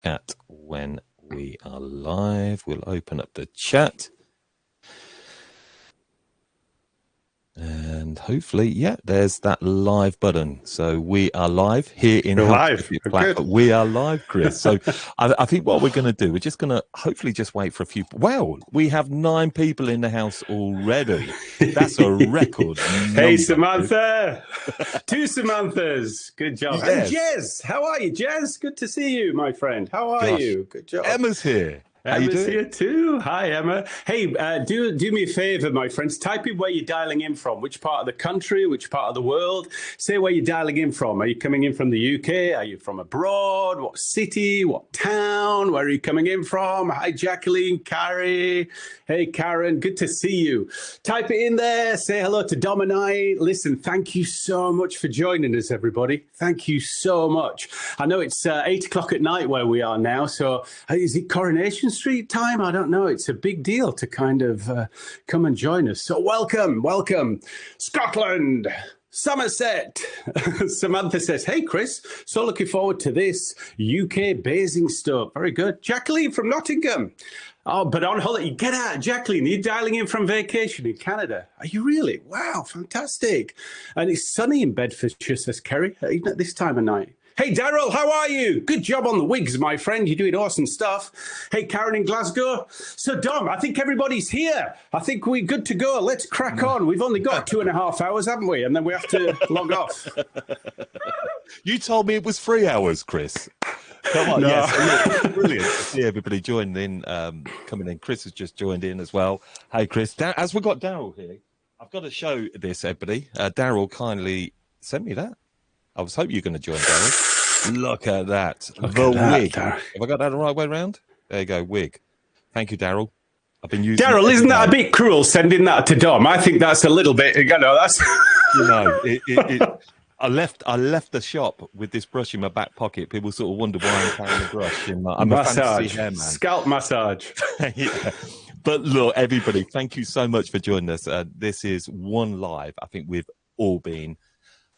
Chat when we are live. We'll open up the chat. And hopefully, yeah, there's that live button. So we are live here in live. We are live, Chris. So I think what we're going to do, we're just going to hopefully just wait for a few. Well, we have 9 people in the house already. That's a record. Hey, Samantha. 2 Samanthas. Good job. Yes. And Jez, how are you, Jez? Good to see you, my friend. How are you? Good job. Emma's here. Emma's here too. Hi, Emma. Hey, do me a favor, my friends. Type in where you're dialing in from, which part of the country, which part of the world. Say where you're dialing in from. Are you coming in from the UK? Are you from abroad? What city? What town? Where are you coming in from? Hi, Jacqueline, Carrie. Hey, Karen. Good to see you. Type it in there. Say hello to Dom and I. Listen, thank you so much for joining us, everybody. Thank you so much. I know it's 8 o'clock at night where we are now. So is it Coronation Street time? I don't know. It's a big deal to kind of come and join us. So welcome, Scotland, Somerset. Samantha says, hey, Chris, so looking forward to this UK Basingstoke. Very good. Jacqueline from Nottingham. Oh, but on holiday, get out, Jacqueline. You're dialing in from vacation in Canada. Are you really? Wow, fantastic. And it's sunny in Bedfordshire, says Kerry, even at this time of night. Hey, Daryl, how are you? Good job on the wigs, my friend. You're doing awesome stuff. Hey, Karen in Glasgow. So, Dom, I think everybody's here. I think we're good to go. Let's crack on. We've only got 2.5 hours, haven't we? And then we have to log off. You told me it was 3 hours, Chris. Come on, no. Yes. Brilliant to see everybody joined in, coming in. Chris has just joined in as well. Hey, Chris. As we've got Daryl here, I've got to show this, everybody. Daryl kindly sent me that. I was hoping you're going to join, Daryl. Look at that. Wig. Have I got that the right way around? There you go, wig. Thank you, Daryl. I've been using. Daryl, isn't that a bit cruel sending that to Dom? I think that's a little bit. That's. I left the shop with this brush in my back pocket. People sort of wonder why I'm carrying the brush. I'm a fantasy hair man. Scalp massage. Yeah. But look, everybody, thank you so much for joining us. This is one live. I think we've all been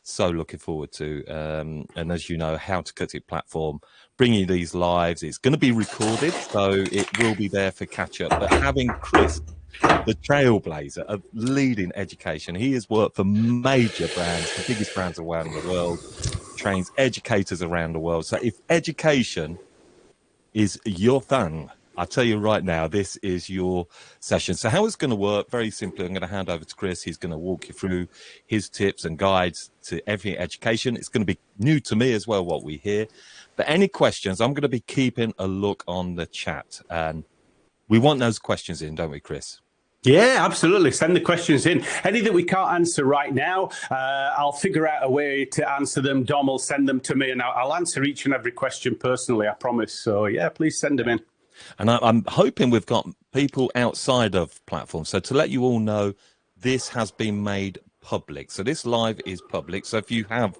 so looking forward to. And as you know, How to Cut It platform, bringing these lives. It's going to be recorded, so it will be there for catch up. But having Chris, the trailblazer of leading education, he has worked for major brands, the biggest brands around the world, trains educators around the world. So if education is your thing, I tell you right now, this is your session. So how it's going to work, very simply, I'm going to hand over to Chris. He's going to walk you through his tips and guides to everything education. It's going to be new to me as well, what we hear. But any questions, I'm going to be keeping a look on the chat. And we want those questions in, don't we, Chris? Yeah, absolutely. Send the questions in. Any that we can't answer right now, I'll figure out a way to answer them. Dom will send them to me, and I'll answer each and every question personally, I promise. So, yeah, please send them in. And I'm hoping we've got people outside of platforms. So to let you all know, this has been made public. So this live is public. So if you have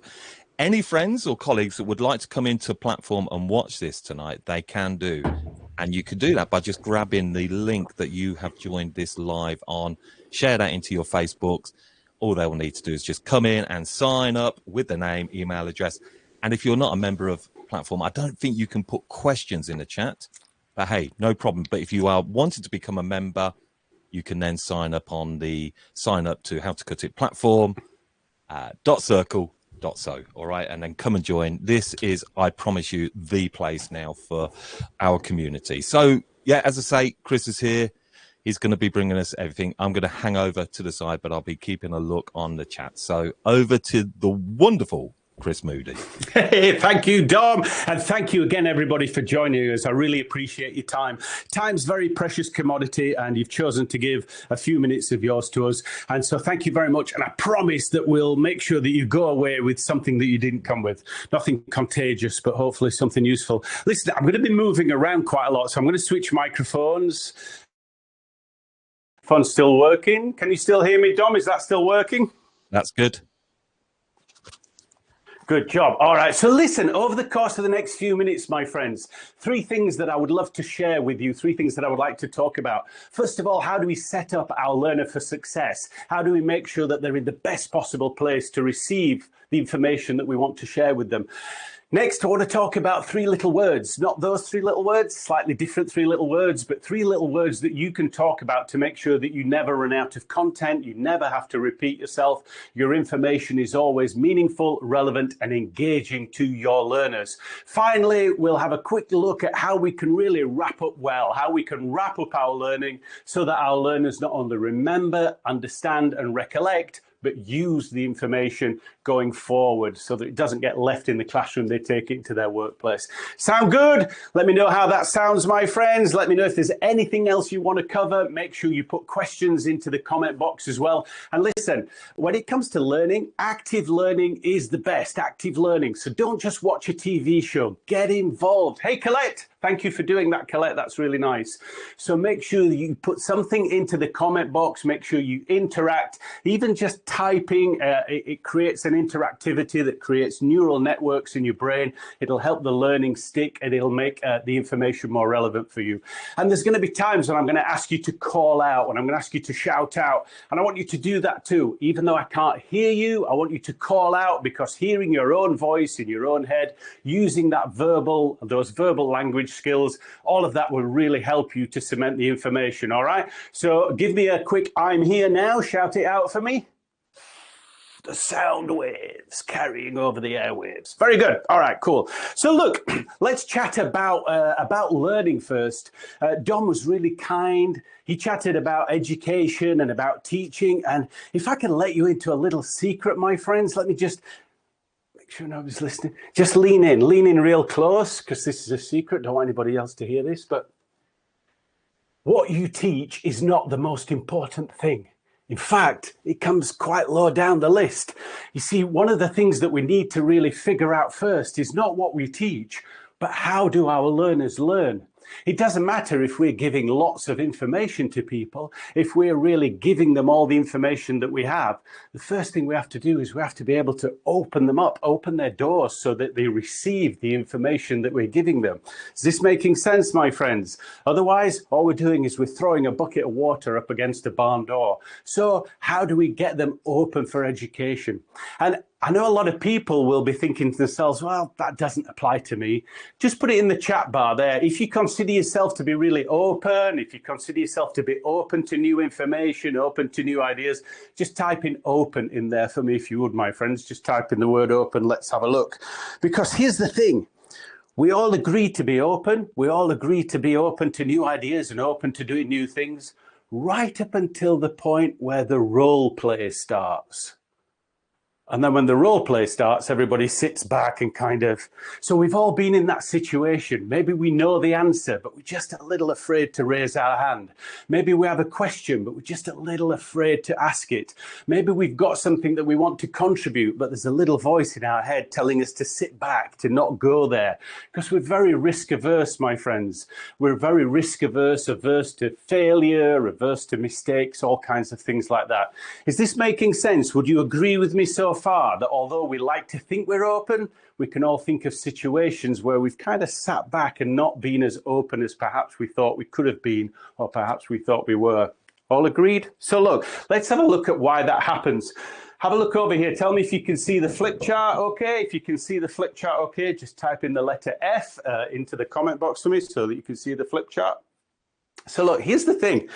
any friends or colleagues that would like to come into platform and watch this tonight, they can do. And you can do that by just grabbing the link that you have joined this live on, share that into your Facebooks. All they will need to do is just come in and sign up with the name, email address. And if you're not a member of platform, I don't think you can put questions in the chat. But hey, no problem. But if you are wanting to become a member, you can then sign up on the sign up to How to Cut It platform, .circle.so. All right. And then come and join. This is, I promise you, the place now for our community. So, yeah, as I say, Chris is here. He's going to be bringing us everything. I'm going to hang over to the side, but I'll be keeping a look on the chat. So over to the wonderful Chris Moody. Hey, thank you, Dom. And thank you again, everybody, for joining us. I really appreciate your time. Time's very precious commodity, and you've chosen to give a few minutes of yours to us. And so thank you very much. And I promise that we'll make sure that you go away with something that you didn't come with. Nothing contagious, but hopefully something useful. Listen, I'm going to be moving around quite a lot, so I'm going to switch microphones. Phone's still working. Can you still hear me, Dom? Is that still working? That's good. Good job. All right. So listen, over the course of the next few minutes, my friends, 3 things that I would love to share with you, 3 things that I would like to talk about. First of all, how do we set up our learner for success? How do we make sure that they're in the best possible place to receive the information that we want to share with them? Next, I want to talk about three little words. Not those three little words, slightly different three little words, but three little words that you can talk about to make sure that you never run out of content, you never have to repeat yourself. Your information is always meaningful, relevant, and engaging to your learners. Finally, we'll have a quick look at how we can really wrap up well, how we can wrap up our learning so that our learners not only remember, understand, and recollect, but use the information going forward so that it doesn't get left in the classroom, they take it into their workplace. Sound good? Let me know how that sounds, my friends. Let me know if there's anything else you want to cover. Make sure you put questions into the comment box as well. And listen, when it comes to learning, active learning is the best, active learning. So don't just watch a TV show, get involved. Hey, Colette, thank you for doing that, Colette. That's really nice. So make sure that you put something into the comment box. Make sure you interact. Even just typing, it creates an interactivity that creates neural networks in your brain. It'll help the learning stick and it'll make the information more relevant for you. And there's going to be times when I'm going to ask you to call out, and I'm going to ask you to shout out. And I want you to do that too. Even though I can't hear you, I want you to call out, because hearing your own voice in your own head, using those verbal language skills, all of that will really help you to cement the information. All right. So give me a quick "I'm here now." Shout it out for me. The sound waves carrying over the airwaves. Very good. All right, cool. So look, let's chat about learning first. Dom was really kind. He chatted about education and about teaching. And if I can let you into a little secret, my friends, let me just make sure nobody's listening. Just lean in real close, because this is a secret. Don't want anybody else to hear this. But what you teach is not the most important thing. In fact, it comes quite low down the list. You see, one of the things that we need to really figure out first is not what we teach, but how do our learners learn? It doesn't matter if we're giving lots of information to people, if we're really giving them all the information that we have. The first thing we have to do is we have to be able to open them up, open their doors so that they receive the information that we're giving them. Is this making sense, my friends? Otherwise, all we're doing is we're throwing a bucket of water up against a barn door. So how do we get them open for education? And I know a lot of people will be thinking to themselves, well, that doesn't apply to me. Just put it in the chat bar there. If you consider yourself to be really open, if you consider yourself to be open to new information, open to new ideas, just type in open in there for me, if you would, my friends. Just type in the word open. Let's have a look. Because here's the thing. We all agree to be open. We all agree to be open to new ideas and open to doing new things, right up until the point where the role play starts. And then when the role play starts, everybody sits back and so we've all been in that situation. Maybe we know the answer, but we're just a little afraid to raise our hand. Maybe we have a question, but we're just a little afraid to ask it. Maybe we've got something that we want to contribute, but there's a little voice in our head telling us to sit back, to not go there, because we're very risk averse, my friends. We're very risk averse to failure, averse to mistakes, all kinds of things like that. Is this making sense? Would you agree with me so far that although we like to think we're open, we can all think of situations where we've kind of sat back and not been as open as perhaps we thought we could have been, or perhaps we thought we were? All agreed? So look, let's have a look at why that happens. Have a look over here. Tell me if you can see the flip chart, okay? If you can see the flip chart, okay, just type in the letter F into the comment box for me so that you can see the flip chart. So look, here's the thing.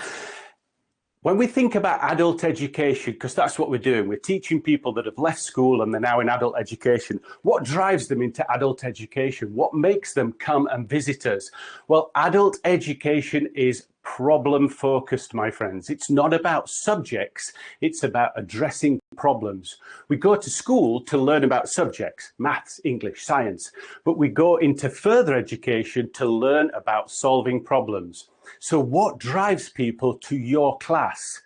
When we think about adult education, because that's what we're doing, we're teaching people that have left school and they're now in adult education. What drives them into adult education? What makes them come and visit us? Well, adult education is problem focused, my friends. It's not about subjects, it's about addressing problems. We go to school to learn about subjects, maths, English, science, but we go into further education to learn about solving problems. So what drives people to your class?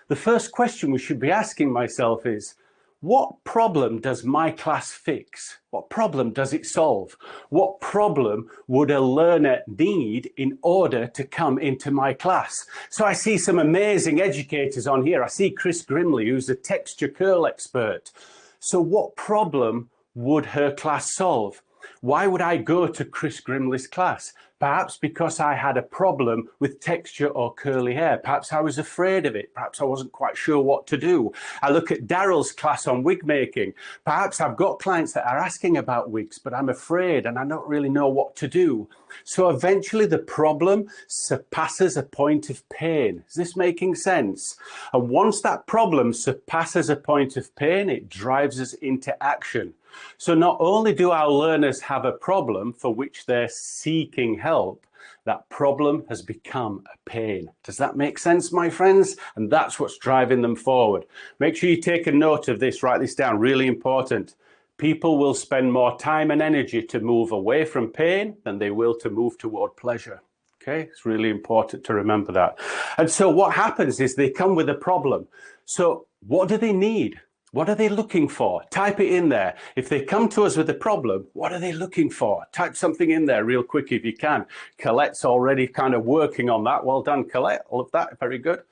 The first question we should be asking myself is, what problem does my class fix? What problem does it solve? What problem would a learner need in order to come into my class? So I see some amazing educators on here. I see Chris Grimley, who's a texture curl expert. So what problem would her class solve? Why would I go to Chris Grimley's class? Perhaps because I had a problem with texture or curly hair. Perhaps I was afraid of it. Perhaps I wasn't quite sure what to do. I look at Daryl's class on wig making. Perhaps I've got clients that are asking about wigs, but I'm afraid and I don't really know what to do. So eventually the problem surpasses a point of pain. Is this making sense? And once that problem surpasses a point of pain, it drives us into action. So not only do our learners have a problem for which they're seeking help, that problem has become a pain. Does that make sense, my friends? And that's what's driving them forward. Make sure you take a note of this, write this down, really important. People will spend more time and energy to move away from pain than they will to move toward pleasure. Okay, it's really important to remember that. And so what happens is they come with a problem. So what do they need? What are they looking for? Type it in there. If they come to us with a problem, what are they looking for? Type something in there real quick if you can. Colette's already kind of working on that. Well done, Colette. All of that. Very good.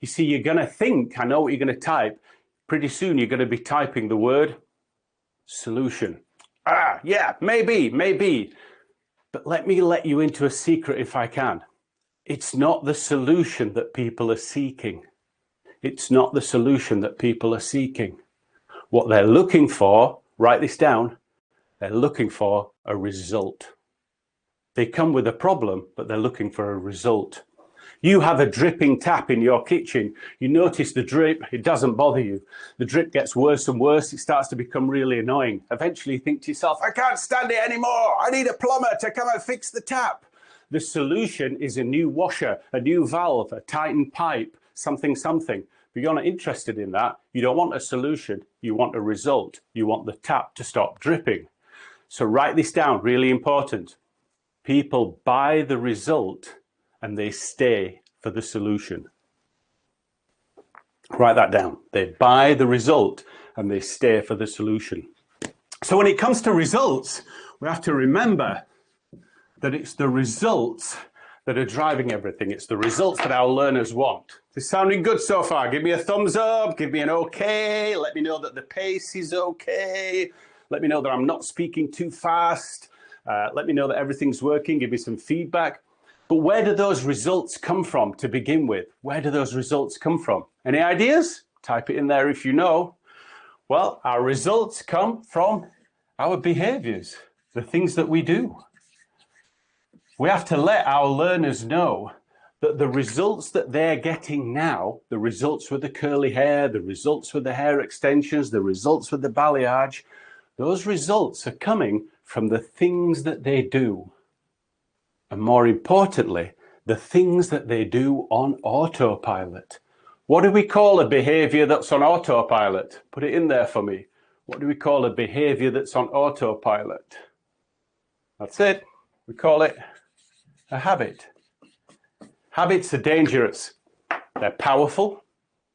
You see, you're going to think, I know what you're going to type. Pretty soon you're going to be typing the word solution. Yeah, maybe. But let me let you into a secret if I can. It's not the solution that people are seeking. It's not the solution that people are seeking. What they're looking for, write this down, they're looking for a result. They come with a problem, but they're looking for a result. You have a dripping tap in your kitchen. You notice the drip, it doesn't bother you. The drip gets worse and worse. It starts to become really annoying. Eventually you think to yourself, I can't stand it anymore. I need a plumber to come and fix the tap. The solution is a new washer, a new valve, a tightened pipe, something. But you're not interested in that. You don't want a solution. You want a result. You want the tap to stop dripping. So write this down, really important. People buy the result and they stay for the solution. Write that down. They buy the result and they stay for the solution. So when it comes to results, we have to remember that it's the results that are driving everything. It's the results that our learners want. Is this sounding good so far? Give me a thumbs up, give me an okay, let me know that the pace is okay, let me know that I'm not speaking too fast, let me know that everything's working, give me some feedback. But where do those results come from to begin with? Where do those results come from? Any ideas? Type it in there if you know. Well, our results come from our behaviors, the things that we do. We have to let our learners know that the results that they're getting now, the results with the curly hair, the results with the hair extensions, the results with the balayage, those results are coming from the things that they do. And more importantly, the things that they do on autopilot. What do we call a behavior that's on autopilot? Put it in there for me. What do we call a behavior that's on autopilot? That's it. We call it a habit. Habits are dangerous. They're powerful,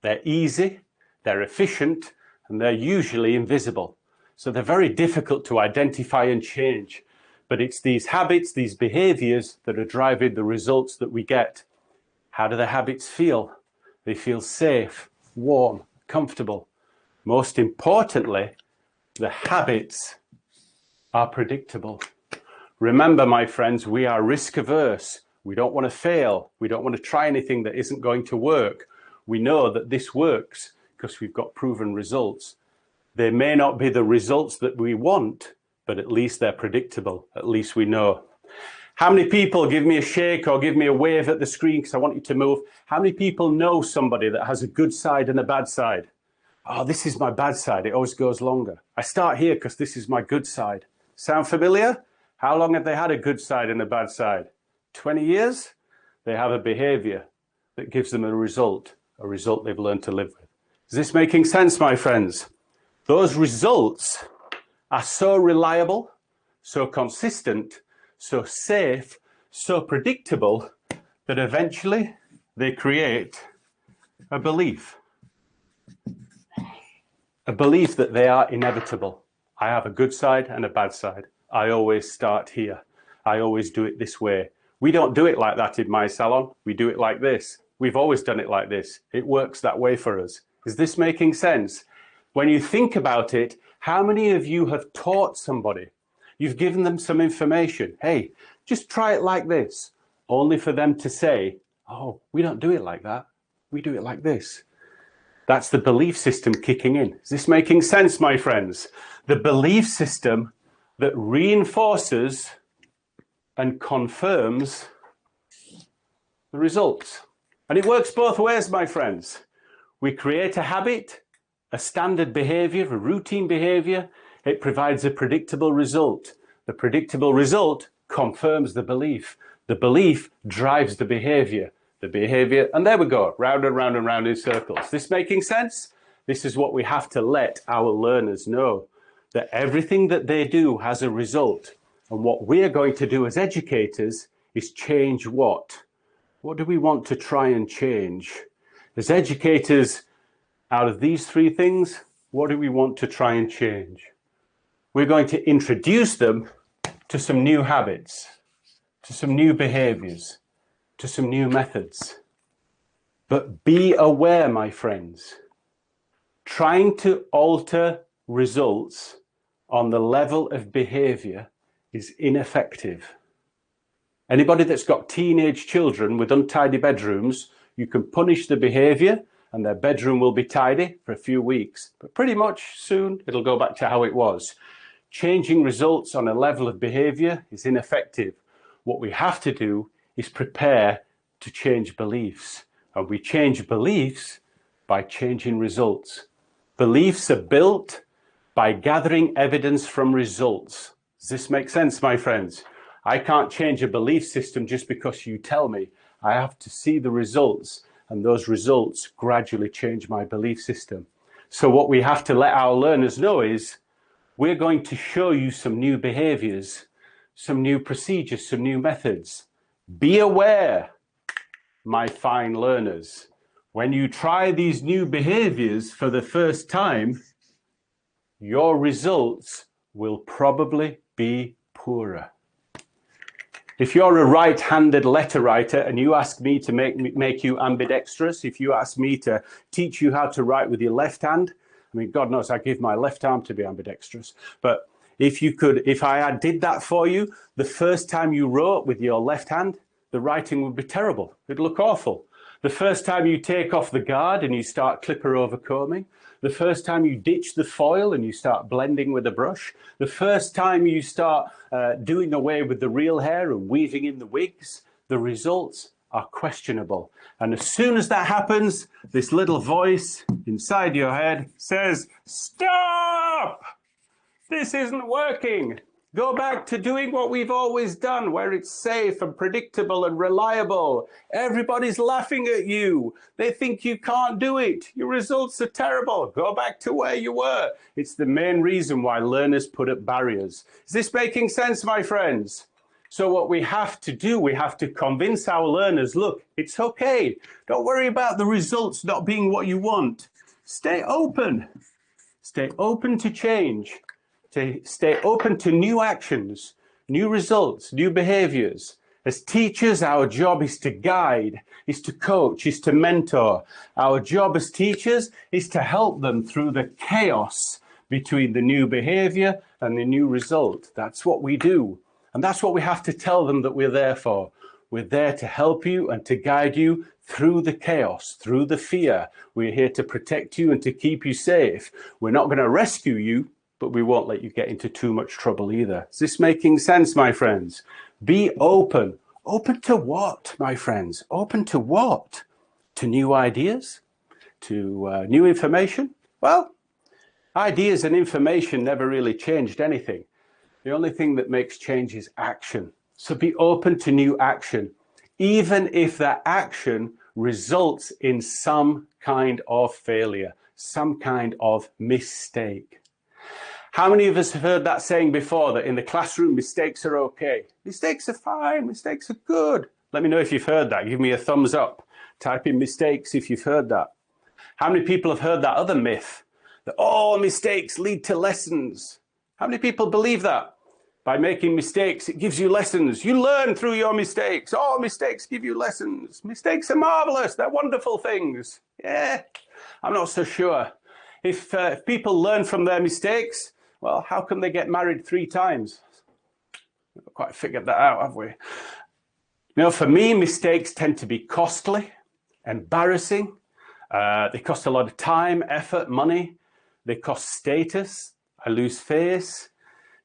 they're easy, they're efficient, and they're usually invisible. So they're very difficult to identify and change. But it's these habits, these behaviors that are driving the results that we get. How do the habits feel? They feel safe, warm, comfortable. Most importantly, the habits are predictable. Remember, my friends, we are risk averse. We don't want to fail. We don't want to try anything that isn't going to work. We know that this works because we've got proven results. They may not be the results that we want, but at least they're predictable. At least we know. How many people, give me a shake or give me a wave at the screen because I want you to move. How many people know somebody that has a good side and a bad side? Oh, this is my bad side. It always goes longer. I start here because this is my good side. Sound familiar? How long have they had a good side and a bad side? 20 years? They have a behavior that gives them a result they've learned to live with. Is this making sense, my friends? Those results are so reliable, so consistent, so safe, so predictable that eventually they create a belief. A belief that they are inevitable. I have a good side and a bad side. I always start here. I always do it this way. We don't do it like that in my salon. We do it like this. We've always done it like this. It works that way for us. Is this making sense? When you think about it, how many of you have taught somebody? You've given them some information. Hey, Just try it like this, only for them to say, oh, we don't do it like that. We do it like this. That's the belief system kicking in. Is this making sense, my friends? The belief system that reinforces and confirms the results. And it works both ways, my friends. We create a habit, a standard behavior, a routine behavior. It provides a predictable result. The predictable result confirms the belief. The belief drives the behavior. The behavior, and there we go, round and round and round in circles. This making sense? This is what we have to let our learners know, that everything that they do has a result. And what we are going to do as educators is change what? What do we want to try and change? As educators, out of these three things, what do we want to try and change? We're going to introduce them to some new habits, to some new behaviors, to some new methods. But be aware, my friends, trying to alter results on the level of behavior is ineffective. Anybody that's got teenage children with untidy bedrooms, you can punish the behavior and their bedroom will be tidy for a few weeks, but pretty much soon it'll go back to how it was. Changing results on a level of behavior is ineffective. What we have to do is prepare to change beliefs. And we change beliefs by changing results. Beliefs are built by gathering evidence from results. Does this make sense, my friends? I can't change a belief system just because you tell me. I have to see the results, and those results gradually change my belief system. So what we have to let our learners know is, we're going to show you some new behaviors, some new procedures, some new methods. Be aware, my fine learners, when you try these new behaviors for the first time, your results will probably be poorer. If you're a right-handed letter writer and you ask me to make you ambidextrous, if you ask me to teach you how to write with your left hand, I mean, God knows I give my left arm to be ambidextrous, but if I did that for you, the first time you wrote with your left hand, the writing would be terrible. It'd look awful. The first time you take off the guard and you start clipper over combing, the first time you ditch the foil and you start blending with a brush, the first time you start doing away with the real hair and weaving in the wigs, the results are questionable. And as soon as that happens, this little voice inside your head says, "Stop! This isn't working. Go back to doing what we've always done, where it's safe and predictable and reliable. Everybody's laughing at you. They think you can't do it. Your results are terrible. Go back to where you were." It's the main reason why learners put up barriers. Is this making sense, my friends? So what we have to do, we have to convince our learners, look, it's okay. Don't worry about the results not being what you want. Stay open. Stay open to change. Stay open to new actions, new results, new behaviors. As teachers, our job is to guide, is to coach, is to mentor. Our job as teachers is to help them through the chaos between the new behavior and the new result. That's what we do. And that's what we have to tell them that we're there for. We're there to help you and to guide you through the chaos, through the fear. We're here to protect you and to keep you safe. We're not going to rescue you, but we won't let you get into too much trouble either. Is this making sense, my friends? Be open. Open to what, my friends? Open to what? To new ideas? To new information? Well, ideas and information never really changed anything. The only thing that makes change is action. So be open to new action, even if that action results in some kind of failure, some kind of mistake. How many of us have heard that saying before, that in the classroom, mistakes are okay? Mistakes are fine, mistakes are good. Let me know if you've heard that. Give me a thumbs up. Type in mistakes if you've heard that. How many people have heard that other myth, that all mistakes lead to lessons? How many people believe that? By making mistakes, it gives you lessons. You learn through your mistakes. All mistakes give you lessons. Mistakes are marvelous. They're wonderful things. Yeah, I'm not so sure. If people learn from their mistakes, well, how come they get married 3 times? Not quite figured that out, have we? You know, for me, mistakes tend to be costly, embarrassing. They cost a lot of time, effort, money. They cost status. I lose face.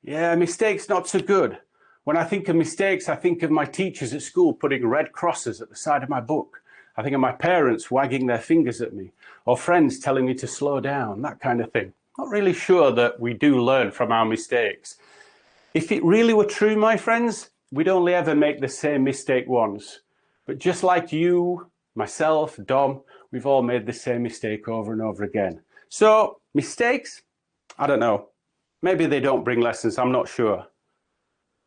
Yeah, mistakes not so good. When I think of mistakes, I think of my teachers at school putting red crosses at the side of my book. I think of my parents wagging their fingers at me, or friends telling me to slow down, that kind of thing. Not really sure that we do learn from our mistakes. If it really were true, my friends, we'd only ever make the same mistake once. But just like you, myself, Dom, we've all made the same mistake over and over again. So, mistakes? I don't know. Maybe they don't bring lessons, I'm not sure.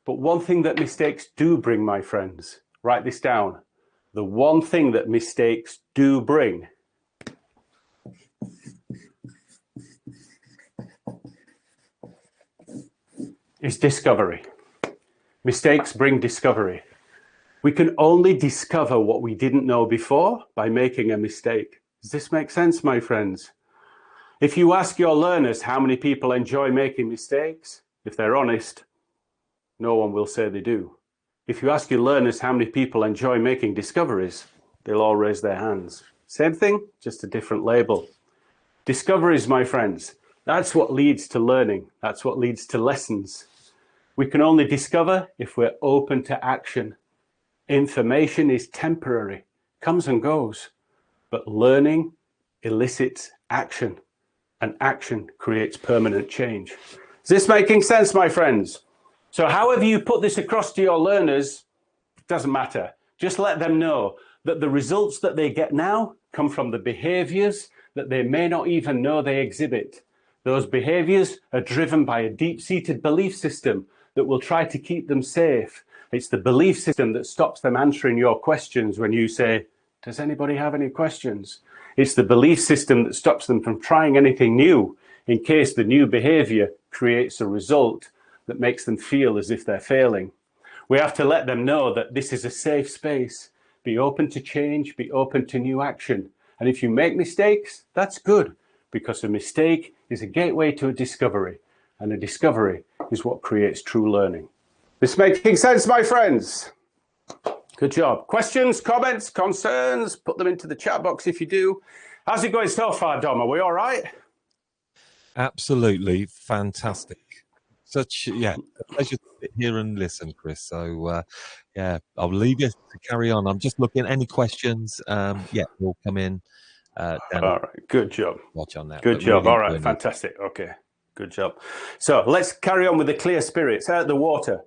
But one thing that mistakes do bring, my friends, write this down. The one thing that mistakes do bring is discovery. Mistakes bring discovery. We can only discover what we didn't know before by making a mistake. Does this make sense, my friends? If you ask your learners how many people enjoy making mistakes, if they're honest, no one will say they do. If you ask your learners how many people enjoy making discoveries, they'll all raise their hands. Same thing, just a different label. Discoveries, my friends, that's what leads to learning. That's what leads to lessons. We can only discover if we're open to action. Information is temporary, comes and goes, but learning elicits action, and action creates permanent change. Is this making sense, my friends? So however you put this across to your learners, doesn't matter. Just let them know that the results that they get now come from the behaviors that they may not even know they exhibit. Those behaviors are driven by a deep-seated belief system that will try to keep them safe. It's the belief system that stops them answering your questions when you say, does anybody have any questions? It's the belief system that stops them from trying anything new in case the new behavior creates a result that makes them feel as if they're failing. We have to let them know that this is a safe space. Be open to change, be open to new action. And if you make mistakes, that's good, because a mistake is a gateway to a discovery, and a discovery is what creates true learning. This making sense, my friends? Good job. Questions, comments, concerns? Put them into the chat box if you do. How's it going so far, Dom? Are we all right? Absolutely fantastic. Such a pleasure to sit here and listen, Chris. So I'll leave you to carry on. I'm just looking. Any questions? Will come in. All right. Good job. Watch on that. Good job. All right. Fantastic. Okay. Good job. So let's carry on with the clear spirits out of the water.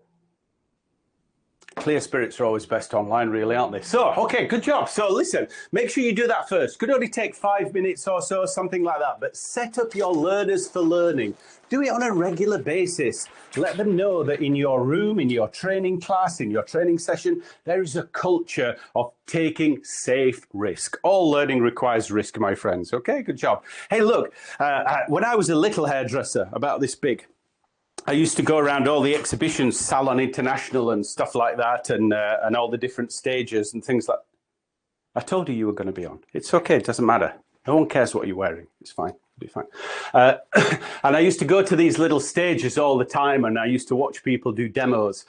Clear spirits are always best online, really, aren't they? So, okay, good job. So listen, make sure you do that first. Could only take 5 minutes or so, something like that. But set up your learners for learning. Do it on a regular basis. Let them know that in your room, in your training class, in your training session, there is a culture of taking safe risk. All learning requires risk, my friends. Okay, good job. Hey, look, when I was a little hairdresser, about this big, I used to go around all the exhibitions, Salon International and stuff like that, and all the different stages and things like that. I told you were going to be on. It's okay. It doesn't matter. No one cares what you're wearing. It's fine. It'll be fine. And I used to go to these little stages all the time, and I used to watch people do demos.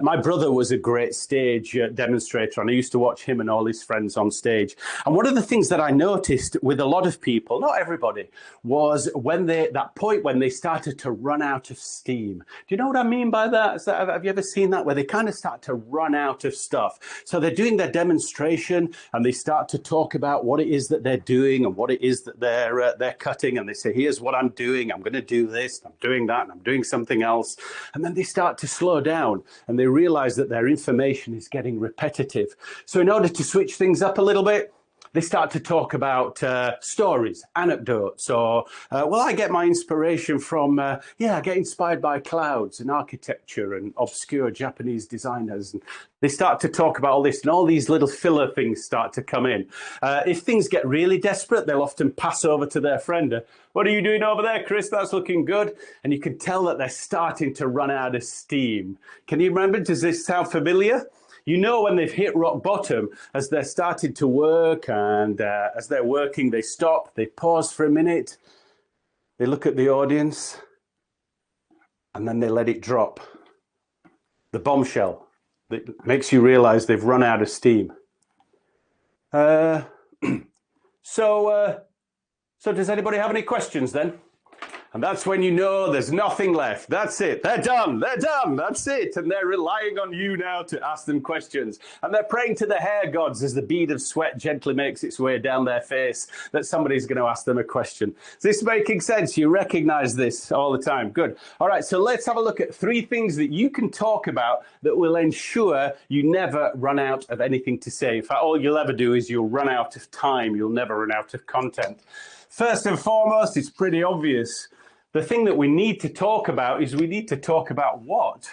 My brother was a great stage demonstrator, and I used to watch him and all his friends on stage. And one of the things that I noticed with a lot of people, not everybody, was when that point when they started to run out of steam. Do you know what I mean by that? Have you ever seen that, where they kind of start to run out of stuff? So they're doing their demonstration, and they start to talk about what it is that they're doing and what it is that they're cutting, and they say, here's what I'm doing, I'm going to do this, I'm doing that, and I'm doing something else. And then they start to slow down, and they realize that their information is getting repetitive. So in order to switch things up a little bit, they start to talk about stories, anecdotes, or, I get my inspiration from, I get inspired by clouds and architecture and obscure Japanese designers. And they start to talk about all this, and all these little filler things start to come in. If things get really desperate, they'll often pass over to their friend. What are you doing over there, Chris? That's looking good. And you can tell that they're starting to run out of steam. Can you remember? Does this sound familiar? You know when they've hit rock bottom, as they're starting to work, and as they're working, they stop, they pause for a minute, they look at the audience, and then they let it drop. the bombshell that makes you realize they've run out of steam. So does anybody have any questions then? And that's when you know there's nothing left. That's it. They're done. They're done. That's it. And they're relying on you now to ask them questions. And they're praying to the hair gods as the bead of sweat gently makes its way down their face that somebody's going to ask them a question. Is this making sense? You recognize this all the time. Good. All right. So let's have a look at 3 things that you can talk about that will ensure you never run out of anything to say. In fact, all you'll ever do is you'll run out of time. You'll never run out of content. First and foremost, it's pretty obvious. The thing that we need to talk about is we need to talk about what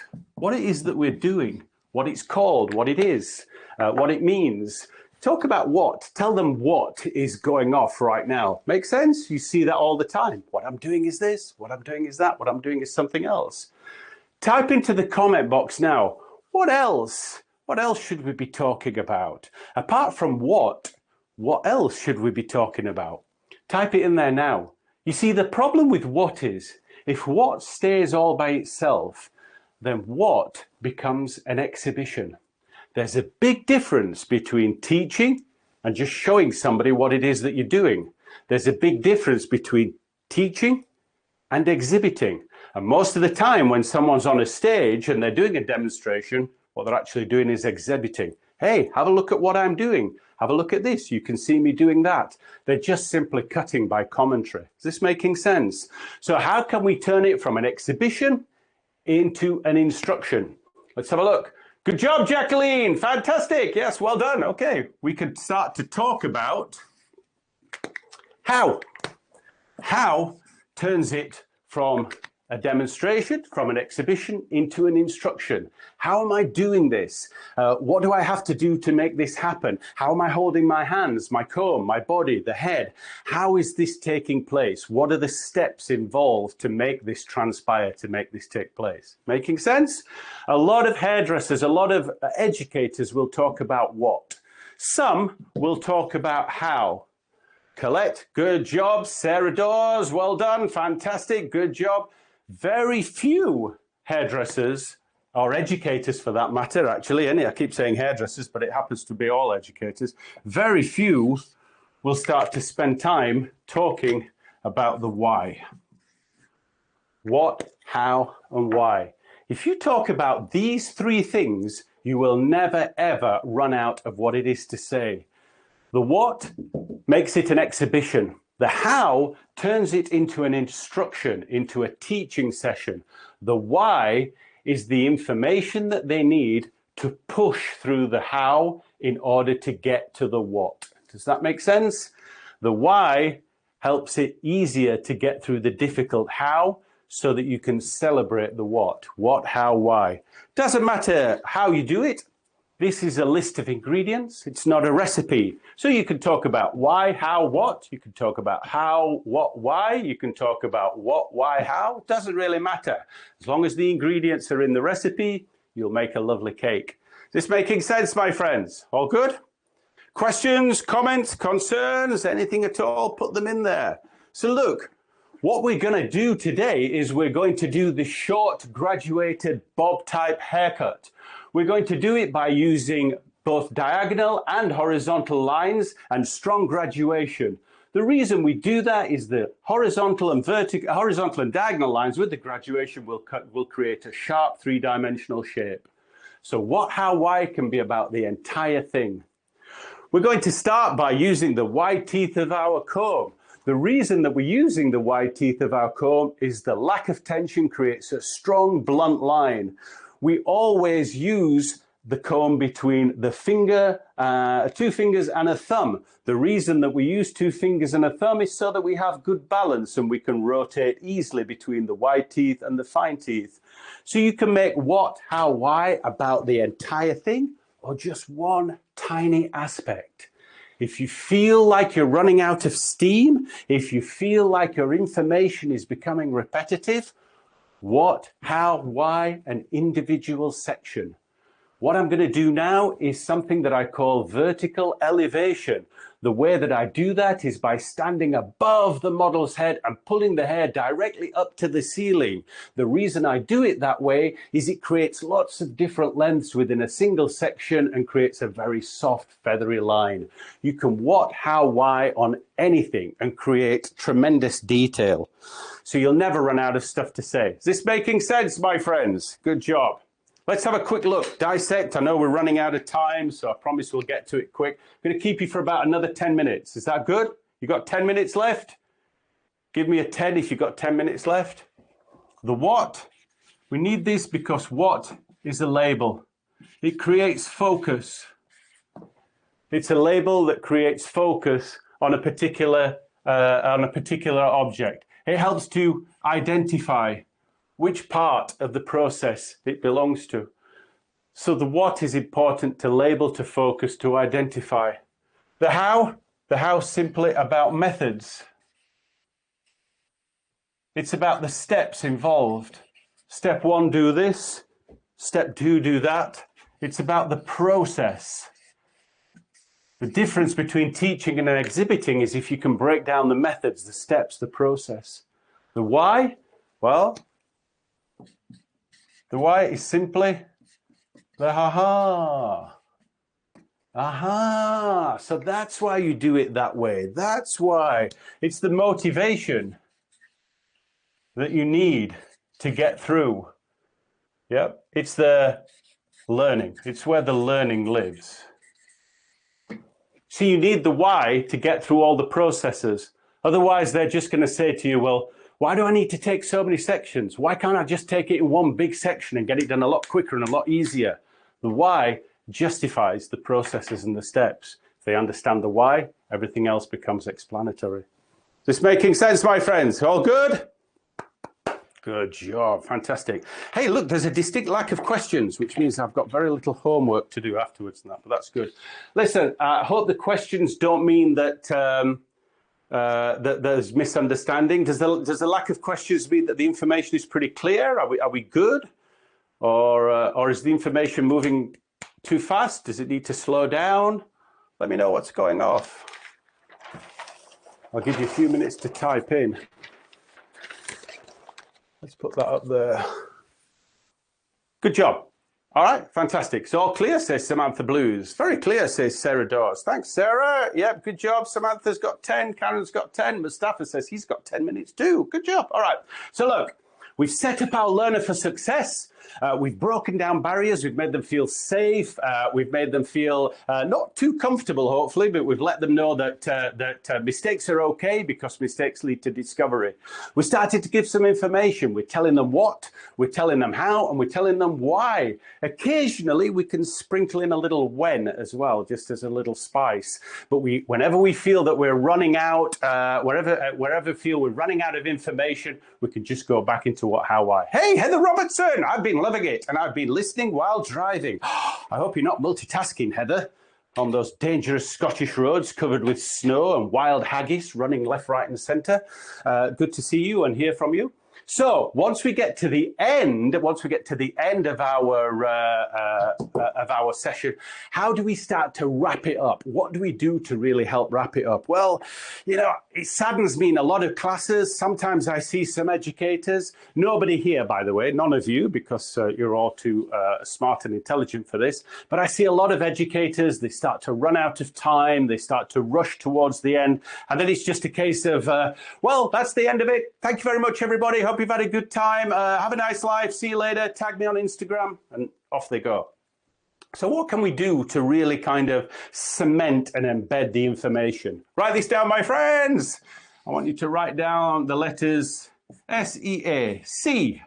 it is that we're doing, what it's called, what it is, what it means. Talk about what. Tell them what is going off right now. Make sense? You see that all the time. What I'm doing is this. What I'm doing is that. What I'm doing is something else. Type into the comment box now. What else? What else should we be talking about? Apart from what else should we be talking about? Type it in there now. You see, the problem with what is, if what stays all by itself, then what becomes an exhibition. There's a big difference between teaching and just showing somebody what it is that you're doing. There's a big difference between teaching and exhibiting. And most of the time when someone's on a stage and they're doing a demonstration, what they're actually doing is exhibiting. Hey, have a look at what I'm doing. Have a look at this. You can see me doing that. They're just simply cutting by commentary. Is this making sense? So how can we turn it from an exhibition into an instruction? Let's have a look. Good job, Jacqueline. Fantastic. Yes, well done. Okay, we could start to talk about how. How turns it from a demonstration, from an exhibition into an instruction. How am I doing this? What do I have to do to make this happen? How am I holding my hands, my comb, my body, the head? How is this taking place? What are the steps involved to make this transpire, to make this take place? Making sense? A lot of hairdressers, a lot of educators will talk about what. Some will talk about how. Colette, good job. Sarah Dawes, well done. Fantastic, good job. Very few hairdressers, or educators for that matter, actually, I keep saying hairdressers, but it happens to be all educators. Very few will start to spend time talking about the why. What, how, and why. If you talk about these 3 things, you will never, ever run out of what it is to say. The what makes it an exhibition. The how turns it into an instruction, into a teaching session. The why is the information that they need to push through the how in order to get to the what. Does that make sense? The why helps it easier to get through the difficult how so that you can celebrate the what. What, how, why. Doesn't matter how you do it. This is a list of ingredients. It's not a recipe. So you can talk about why, how, what. You can talk about how, what, why. You can talk about what, why, how. It doesn't really matter. As long as the ingredients are in the recipe, you'll make a lovely cake. Is this making sense, my friends? All good? Questions, comments, concerns, anything at all? Put them in there. So look, what we're going to do today is we're going to do the short graduated bob type haircut. We're going to do it by using both diagonal and horizontal lines and strong graduation. The reason we do that is the horizontal and diagonal lines with the graduation will create a sharp 3-dimensional shape. So what, how, why can be about the entire thing. We're going to start by using the wide teeth of our comb. The reason that we're using the wide teeth of our comb is the lack of tension creates a strong, blunt line. We always use the comb between the finger, 2 fingers and a thumb. The reason that we use 2 fingers and a thumb is so that we have good balance and we can rotate easily between the wide teeth and the fine teeth. So you can make what, how, why about the entire thing or just one tiny aspect. If you feel like you're running out of steam, if you feel like your information is becoming repetitive, what, how, why, an individual section. What I'm going to do now is something that I call vertical elevation. The way that I do that is by standing above the model's head and pulling the hair directly up to the ceiling. The reason I do it that way is it creates lots of different lengths within a single section and creates a very soft, feathery line. You can what, how, why on anything and create tremendous detail. So you'll never run out of stuff to say. Is this making sense, my friends? Good job. Let's have a quick look. Dissect. I know we're running out of time, so I promise we'll get to it quick. I'm going to keep you for about another 10 minutes. Is that good? You got 10 minutes left? Give me a 10 if you've got 10 minutes left. The what? We need this because what is a label. It creates focus. It's a label that creates focus on a particular object. It helps to identify which part of the process it belongs to. So the what is important to label, to focus, to identify. The how simply about methods. It's about the steps involved. Step 1, do this. Step 2, do that. It's about the process. The difference between teaching and exhibiting is if you can break down the methods, the steps, the process. The why? Well, the why is simply the aha. Aha. So that's why you do it that way. That's why. It's the motivation that you need to get through. Yep. It's the learning. It's where the learning lives. So you need the why to get through all the processes. Otherwise, they're just going to say to you, well, why do I need to take so many sections? Why can't I just take it in one big section and get it done a lot quicker and a lot easier? The why justifies the processes and the steps. If they understand the why, everything else becomes explanatory. Is this making sense, my friends? All good? Good job. Fantastic. Hey, look, there's a distinct lack of questions, which means I've got very little homework to do afterwards and that, but that's good. Listen, I hope the questions don't mean that that there's misunderstanding. Does the lack of questions mean that the information is pretty clear? Are we good? Or is the information moving too fast? Does it need to slow down? Let me know what's going off. I'll give you a few minutes to type in. Let's put that up there. Good job. All right, fantastic. So all clear, says Samantha Blues. Very clear, says Sarah Dawes. Thanks, Sarah. Yep, good job. Samantha's got 10. Karen's got 10. Mustafa says he's got 10 minutes too. Good job. All right. So look, we've set up our learner for success. We've broken down barriers. We've made them feel safe. We've made them feel not too comfortable, hopefully, but we've let them know that mistakes are okay because mistakes lead to discovery. We started to give some information. We're telling them what, we're telling them how, and we're telling them why. Occasionally, we can sprinkle in a little when as well, just as a little spice. But whenever we feel that we're running out, wherever we feel we're running out of information, we can just go back into what, how, why. Hey, Heather Robertson, I've been loving it, and I've been listening while driving. I hope you're not multitasking, Heather, on those dangerous Scottish roads covered with snow and wild haggis running left, right, and centre. Good to see you and hear from you. So once we get to the end, of our session, how do we start to wrap it up? What do we do to really help wrap it up? Well, you know, it saddens me in a lot of classes. Sometimes I see some educators, nobody here, by the way, none of you, because you're all too smart and intelligent for this. But I see a lot of educators, they start to run out of time. They start to rush towards the end. And then it's just a case of, well, that's the end of it. Thank you very much, everybody. Hope you've had a good time. Have a nice life. See you later. Tag me on Instagram, and off they go. So what can we do to really kind of cement and embed the information? Write this down, my friends. I want you to write down the letters S-E-A, C,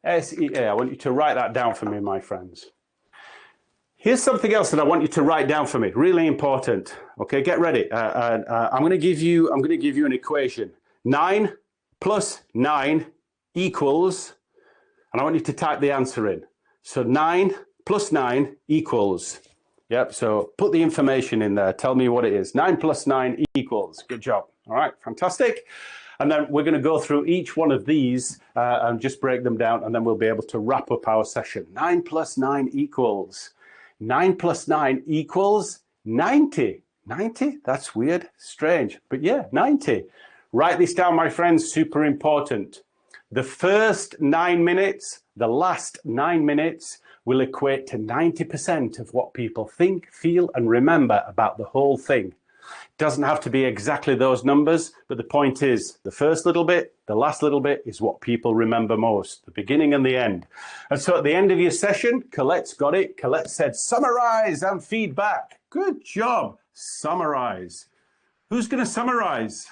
S-E-A. I want you to write that down for me, my friends. Here's something else that I want you to write down for me. Really important. Okay, get ready. I'm going to give you an equation. 9 plus 9 equals, and I want you to type the answer in. So 9 plus 9 equals. Yep, so put the information in there. Tell me what it is. 9 plus 9 equals. Good job. All right, fantastic. And then we're going to go through each one of these and just break them down, and then we'll be able to wrap up our session. 9 plus 9 equals. 9 plus 9 equals 90. 90? That's weird, strange, but yeah, 90. Write this down, my friends, super important. The first 9 minutes, the last 9 minutes will equate to 90% of what people think, feel, and remember about the whole thing. Doesn't have to be exactly those numbers, but the point is the first little bit, the last little bit is what people remember most, the beginning and the end. And so at the end of your session, Colette's got it. Colette said, summarize and feedback. Good job. Summarize. Who's going to summarize?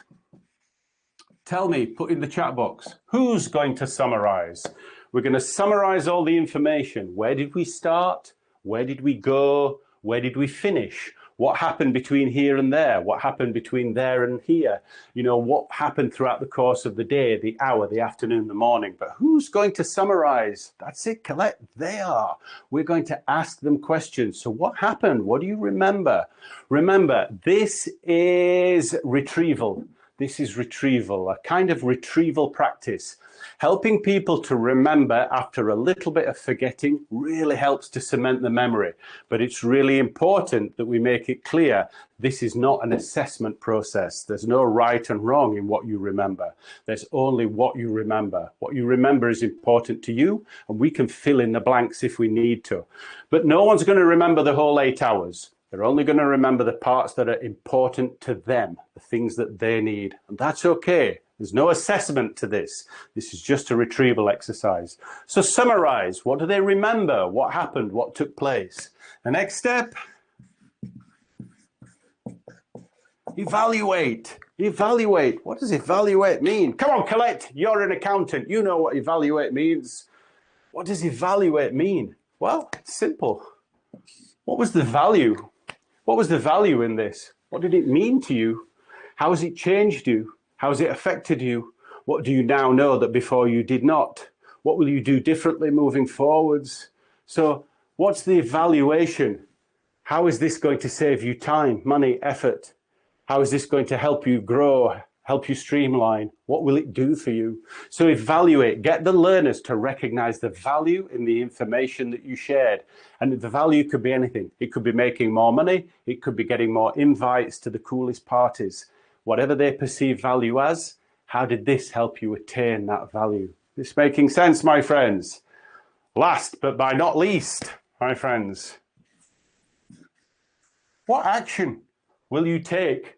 Tell me, put in the chat box. Who's going to summarize? We're going to summarize all the information. Where did we start? Where did we go? Where did we finish? What happened between here and there? What happened between there and here? You know, what happened throughout the course of the day, the hour, the afternoon, the morning? But who's going to summarize? That's it, Colette. They are. We're going to ask them questions. So what happened? What do you remember? Remember, this is retrieval. This is retrieval, a kind of retrieval practice. Helping people to remember after a little bit of forgetting really helps to cement the memory. But it's really important that we make it clear this is not an assessment process. There's no right and wrong in what you remember. There's only what you remember. What you remember is important to you, and we can fill in the blanks if we need to. But no one's going to remember the whole 8 hours. They're only going to remember the parts that are important to them, the things that they need. And that's okay. There's no assessment to this. This is just a retrieval exercise. So summarize. What do they remember? What happened? What took place? The next step, evaluate. Evaluate. What does evaluate mean? Come on, Colette. You're an accountant. You know what evaluate means. What does evaluate mean? Well, it's simple. What was the value? What was the value in this? What did it mean to you? How has it changed you? How has it affected you? What do you now know that before you did not? What will you do differently moving forwards? So what's the evaluation? How is this going to save you time, money, effort? How is this going to help you grow, help you streamline? What will it do for you? So evaluate, get the learners to recognize the value in the information that you shared. And the value could be anything. It could be making more money. It could be getting more invites to the coolest parties. Whatever they perceive value as, how did this help you attain that value? This making sense, my friends? Last but by not least, my friends, what action will you take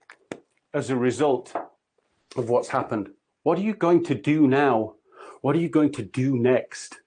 as a result of what's happened? What are you going to do now? What are you going to do next?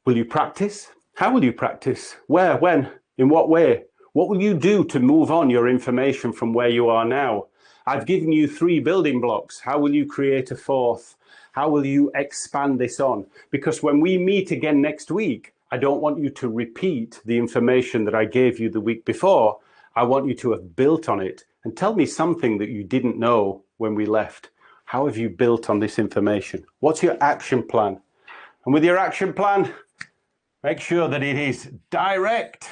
Will you practice? How will you practice? Where, when, in what way? What will you do to move on your information from where you are now? I've given you 3 building blocks. How will you create a 4th? How will you expand this on? Because when we meet again next week, I don't want you to repeat the information that I gave you the week before. I want you to have built on it and tell me something that you didn't know when we left. How have you built on this information? What's your action plan? And with your action plan, make sure that it is direct,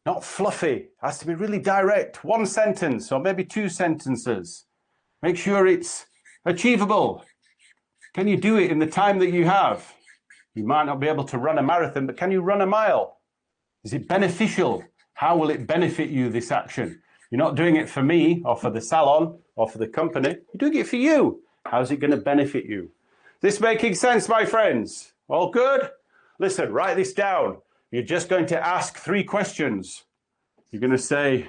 not fluffy. It has to be really direct. 1 sentence or maybe 2 sentences. Make sure it's achievable. Can you do it in the time that you have? You might not be able to run a marathon, but can you run a mile? Is it beneficial? How will it benefit you, this action? You're not doing it for me or for the salon or for the company. You're doing it for you. How's it going to benefit you? This making sense, my friends? All good? Listen, write this down. You're just going to ask 3 questions. You're going to say,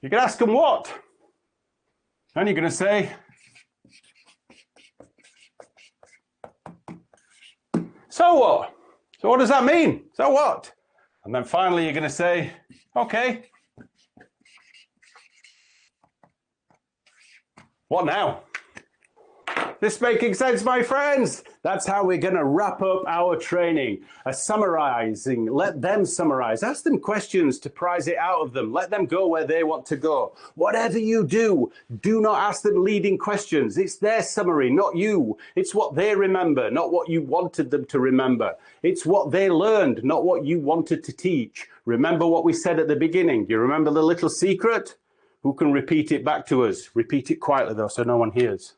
you can ask them what? And you're going to say, so what? So what does that mean? So what? And then finally, you're going to say, okay, what now? This making sense, my friends? That's how we're going to wrap up our training. Summarizing, let them summarize. Ask them questions to prize it out of them. Let them go where they want to go. Whatever you do not ask them leading questions. It's their summary, not you. It's what they remember, not what you wanted them to remember. It's what they learned, not what you wanted to teach. Remember what we said at the beginning. Do you remember the little secret? Who can repeat it back to us? Repeat it quietly, though, so no one hears.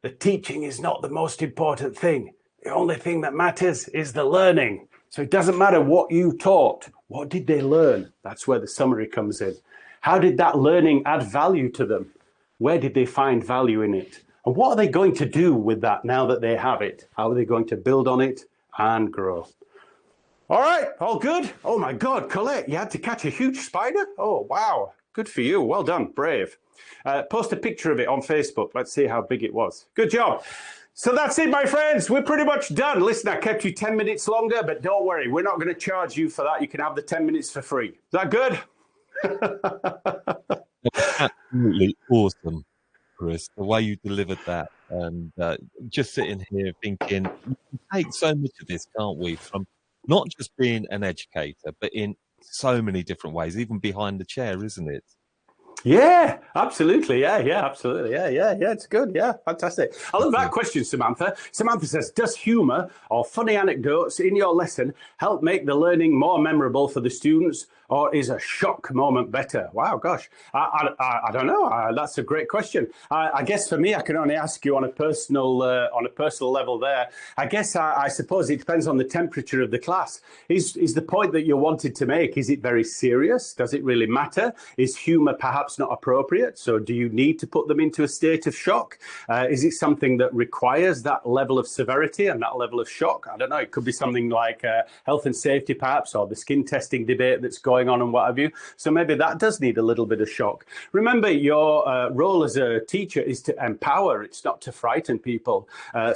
The teaching is not the most important thing. The only thing that matters is the learning. So it doesn't matter what you taught. What did they learn? That's where the summary comes in. How did that learning add value to them? Where did they find value in it? And what are they going to do with that now that they have it? How are they going to build on it and grow? All right, all good? Oh my God, Colette, you had to catch a huge spider? Oh, wow. Good for you. Well done. Brave. Post a picture of it on Facebook. Let's see how big it was. Good job. So that's it, my friends. We're pretty much done. Listen, I kept you 10 minutes longer, but don't worry. We're not going to charge you for that. You can have the 10 minutes for free. Is that good? Absolutely awesome, Chris. The way you delivered that. And just sitting here thinking, we can take so much of this, can't we? From not just being an educator, but in so many different ways, even behind the chair, isn't it? Yeah, absolutely. Yeah, absolutely. Yeah. It's good. Yeah, fantastic. I love that question, Samantha. Samantha says, does humor or funny anecdotes in your lesson help make the learning more memorable for the students, or is a shock moment better? Wow, gosh. I don't know. That's a great question. I guess for me, I can only ask you on a personal level there. I guess I suppose it depends on the temperature of the class. Is the point that you wanted to make, is it very serious? Does it really matter? Is humor perhaps not appropriate? So do you need to put them into a state of shock? Is it something that requires that level of severity and that level of shock? I don't know. It could be something like health and safety, perhaps, or the skin testing debate that's going on and what have you. So maybe that does need a little bit of shock. Remember, your role as a teacher is to empower. It's not to frighten people.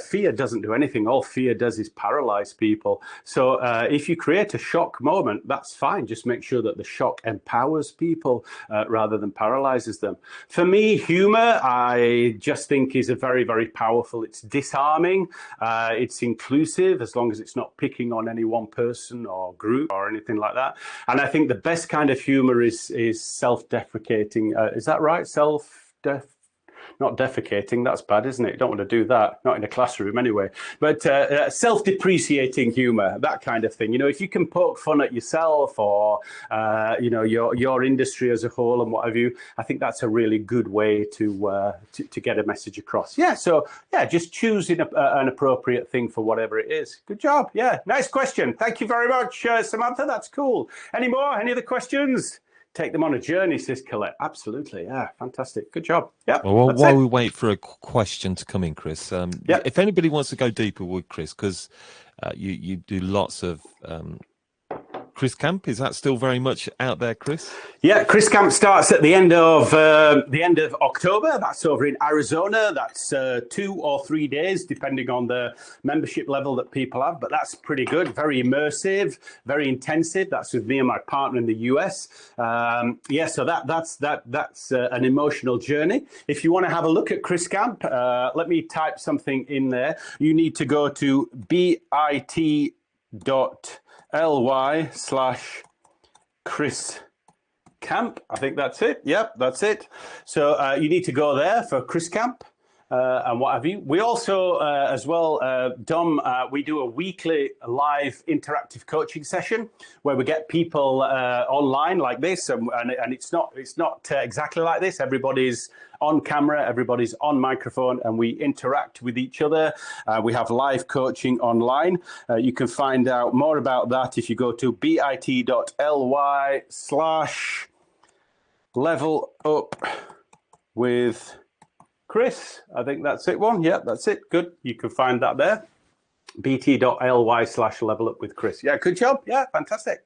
Fear doesn't do anything. All fear does is paralyze people. So if you create a shock moment, that's fine. Just make sure that the shock empowers people rather than paralyzes them. For me, humor, I just think is a very, very powerful. It's disarming. It's inclusive, as long as it's not picking on any one person or group or anything like that. And I think the best kind of humor is self-deprecating. Is that right? Not defecating, that's bad, isn't it? You don't want to do that, not in a classroom anyway. But self-depreciating humor, that kind of thing. You know, if you can poke fun at yourself or, you know, your industry as a whole and what have you, I think that's a really good way to get a message across. Yeah, so, yeah, just choosing an appropriate thing for whatever it is. Good job. Yeah, nice question. Thank you very much, Samantha. That's cool. Any more? Any other questions? Take them on a journey, says Colette. Absolutely. Yeah, fantastic. Good job. Yeah. Well, while we wait for a question to come in, Chris, if anybody wants to go deeper with Chris, because you do lots of Chris Camp, is that still very much out there, Chris? Yeah, Chris Camp starts at the end of October. That's over in Arizona. That's 2 or 3 days, depending on the membership level that people have. But that's pretty good. Very immersive, very intensive. That's with me and my partner in the US. Yeah, so that's an emotional journey. If you want to have a look at Chris Camp, let me type something in there. You need to go to bit.ly/Chris Camp. I think that's it. Yep, that's it. So you need to go there for Chris Camp and what have you. We also, as well, Dom, we do a weekly live interactive coaching session where we get people online like this, and it's not exactly like this. Everybody's on camera, everybody's on microphone, and we interact with each other. We have live coaching online. You can find out more about that if you go to bit.ly/level up with Chris. I think that's it one. Yeah, that's it. Good. You can find that there. bt.ly/level up with Chris. Yeah, good job. Yeah, fantastic.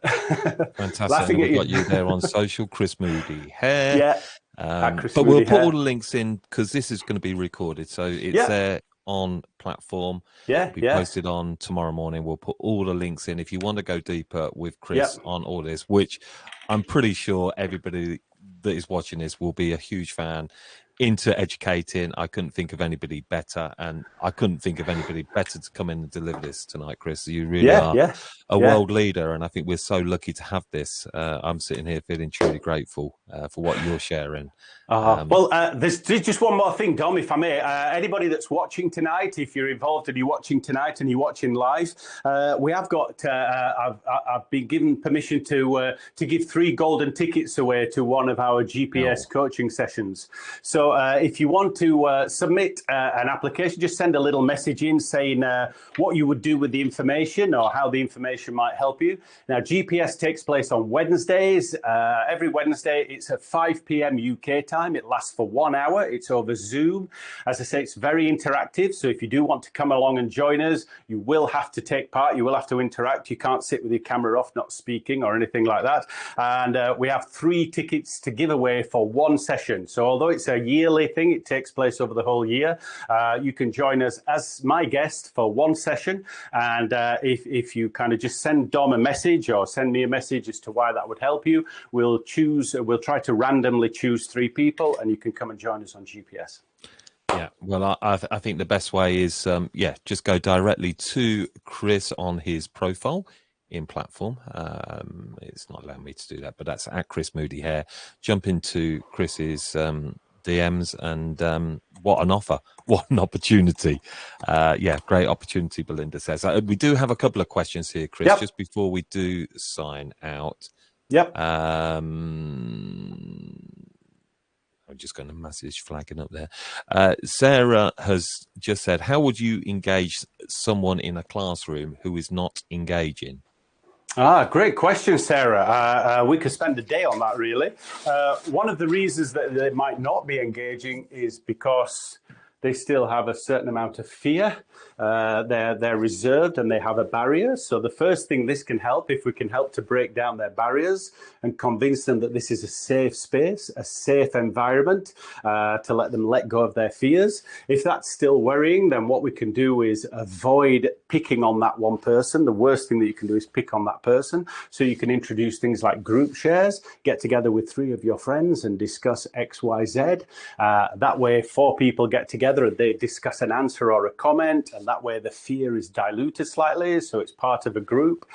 Fantastic. We've got you there on social, Chris Moody. Yeah. But we'll put all the links in because this is going to be recorded. So it's there on platform. Yeah. It'll be posted on tomorrow morning. We'll put all the links in if you want to go deeper with Chris on all this, which I'm pretty sure everybody that is watching this will be a huge fan. into educating. I couldn't think of anybody better, and I couldn't think of anybody better to come in and deliver this tonight, Chris. You really are a world leader, and I think we're so lucky to have this. I'm sitting here feeling truly grateful for what you're sharing. There's just one more thing, Dom, if I may. Anybody that's watching tonight, if you're involved and you're watching tonight and you're watching live, we have got. I've been given permission to give 3 golden tickets away to one of our GPS coaching sessions. So if you want to submit an application, just send a little message in saying what you would do with the information or how the information might help you. Now, GPS takes place on Wednesdays. Every Wednesday, it's at 5 p.m. UK time. It lasts for 1 hour. It's over Zoom. As I say, it's very interactive. So if you do want to come along and join us, you will have to take part. You will have to interact. You can't sit with your camera off, not speaking or anything like that. And we have 3 tickets to give away for 1 session. So although it's a yearly thing, it takes place over the whole year. You can join us as my guest for 1 session. And if you kind of just send Dom a message or send me a message as to why that would help you, we'll try to randomly choose 3 people, and you can come and join us on GPS. Yeah, well, I think the best way is, just go directly to Chris on his profile in platform. It's not allowing me to do that, but that's at Chris Moody Hair. Jump into Chris's DMs, and what an offer, what an opportunity. Great opportunity, Belinda says. We do have a couple of questions here, Chris, just before we do sign out. I'm just going to message flagging up there. Sarah has just said, how would you engage someone in a classroom who is not engaging? Great question, Sarah. We could spend a day on that, really. One of the reasons that they might not be engaging is because they still have a certain amount of fear. They're reserved and they have a barrier. So the first thing this can help, if we can help to break down their barriers and convince them that this is a safe space, a safe environment, to let them let go of their fears. If that's still worrying, then what we can do is avoid picking on that one person. The worst thing that you can do is pick on that person. So you can introduce things like group shares, get together with 3 of your friends and discuss X, Y, Z. That way, 4 people get together and they discuss an answer or a comment, and that way the fear is diluted slightly, so it's part of a group.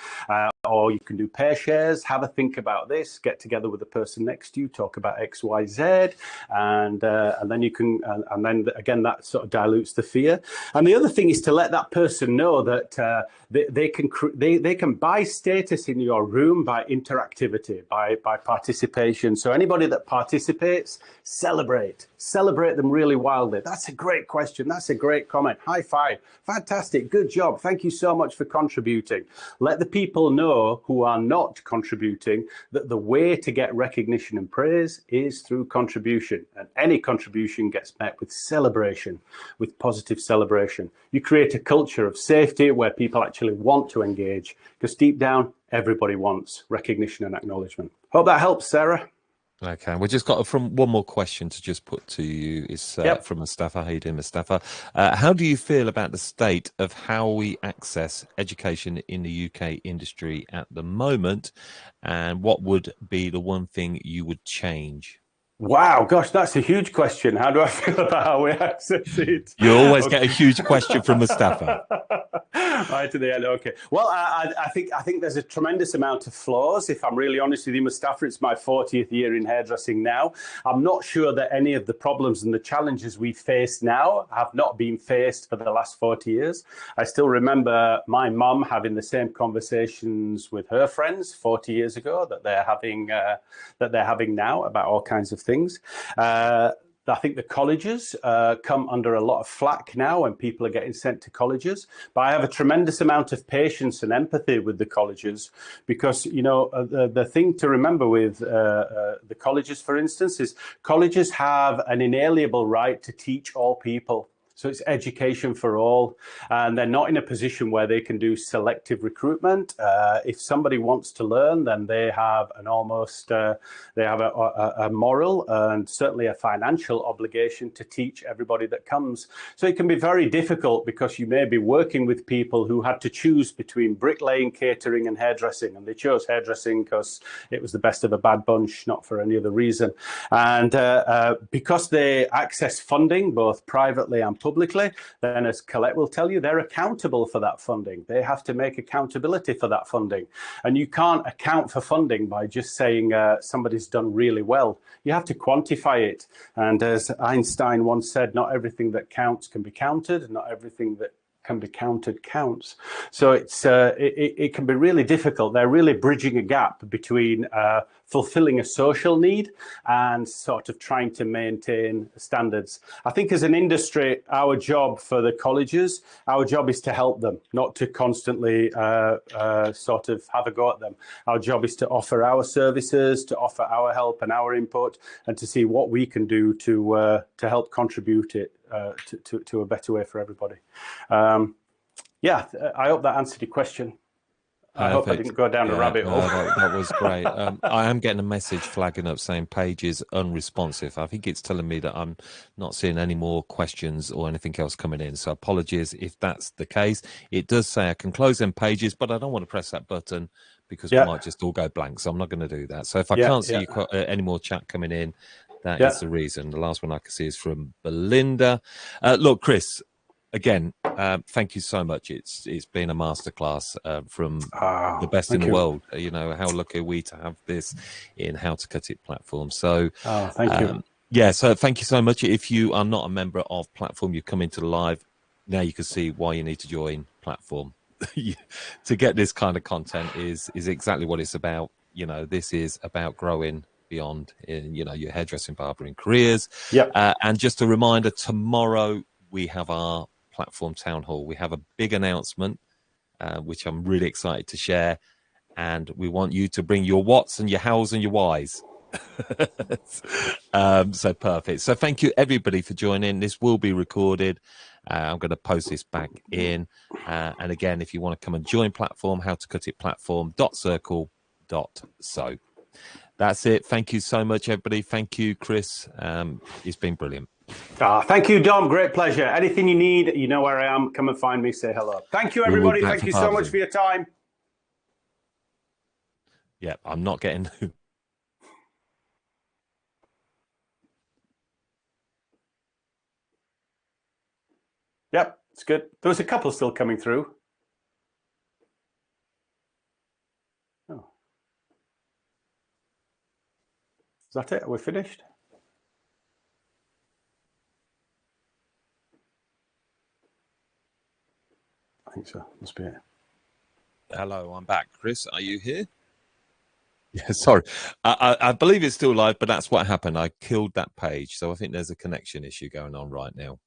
Or you can do pair shares, have a think about this, get together with the person next to you, talk about X, Y, Z, and then you can, and then again, that sort of dilutes the fear. And the other thing is to let that person know that they can buy status in your room by interactivity, by participation. So anybody that participates, celebrate them really wildly. That's a great question. That's a great comment. High five. Fantastic. Good job. Thank you so much for contributing. Let the people know who are not contributing that the way to get recognition and praise is through contribution. And any contribution gets met with celebration, with positive celebration. You create a culture of safety where people actually want to engage, because deep down, everybody wants recognition and acknowledgement. Hope that helps, Sarah. Okay, we just got one more question to just put to you. It's from Mustafa. How you doing, Mustafa? How do you feel about the state of how we access education in the UK industry at the moment, and what would be the one thing you would change? Wow, gosh, that's a huge question. How do I feel about how we access it? You always get a huge question from Mustafa. Right to the end. Okay. Well, I think there's a tremendous amount of flaws. If I'm really honest with you, Mustafa, it's my 40th year in hairdressing now. I'm not sure that any of the problems and the challenges we face now have not been faced for the last 40 years. I still remember my mum having the same conversations with her friends 40 years ago that they're having now about all kinds of things. I think the colleges come under a lot of flack now when people are getting sent to colleges. But I have a tremendous amount of patience and empathy with the colleges, because, you know, the thing to remember with the colleges, for instance, is colleges have an inalienable right to teach all people. So it's education for all, and they're not in a position where they can do selective recruitment. If somebody wants to learn, then they have an almost they have a moral and certainly a financial obligation to teach everybody that comes. So it can be very difficult because you may be working with people who had to choose between bricklaying, catering, and hairdressing, and they chose hairdressing because it was the best of a bad bunch, not for any other reason. And because they access funding both privately and publicly, then as Colette will tell you, they're accountable for that funding. They have to make accountability for that funding. And you can't account for funding by just saying somebody's done really well. You have to quantify it. And as Einstein once said, not everything that counts can be counted, not everything that can be counted counts. So it can be really difficult. They're really bridging a gap between fulfilling a social need and sort of trying to maintain standards. I think as an industry, our job for the colleges, our job is to help them, not to constantly sort of have a go at them. Our job is to offer our services, to offer our help and our input, and to see what we can do to help contribute it to a better way for everybody. Yeah, I hope that answered your question. I hope I didn't go down a rabbit hole. That was great. I am getting a message flagging up saying page is unresponsive. I think it's telling me that I'm not seeing any more questions or anything else coming in. So apologies if that's the case. It does say I can close them pages, but I don't want to press that button because we might just all go blank. So I'm not going to do that. So if I can't see any more chat coming in, that is the reason. The last one I can see is from Belinda. Look, Chris, again, thank you so much. It's been a masterclass from the best in the world. You know, how lucky are we to have this in How to Cut It platform. So thank you. Yeah, so thank you so much. If you are not a member of platform, you come into the live, now you can see why you need to join platform. To get this kind of content is exactly what it's about. You know, this is about growing beyond in, you know, your hairdressing, barbering careers. And just a reminder, tomorrow we have our platform town hall. We have a big announcement, which I'm really excited to share. And we want you to bring your whats and your hows and your whys. So perfect. So thank you everybody for joining. This will be recorded. I'm going to post this back in. And again, if you want to come and join platform, how to cut it platform.circle.so. That's it. Thank you so much, everybody. Thank you, Chris. It's been brilliant. Thank you, Dom. Great pleasure. Anything you need, you know where I am. Come and find me. Say hello. Thank you, everybody. Thank you so much for your time. Yeah, I'm not getting... Yep, it's good. There was a couple still coming through. Oh. Is that it? Are we finished? I think so. Must be it. Hello, I'm back. Chris, are you here? Yeah, sorry. I believe it's still live, but that's what happened. I killed that page. So I think there's a connection issue going on right now.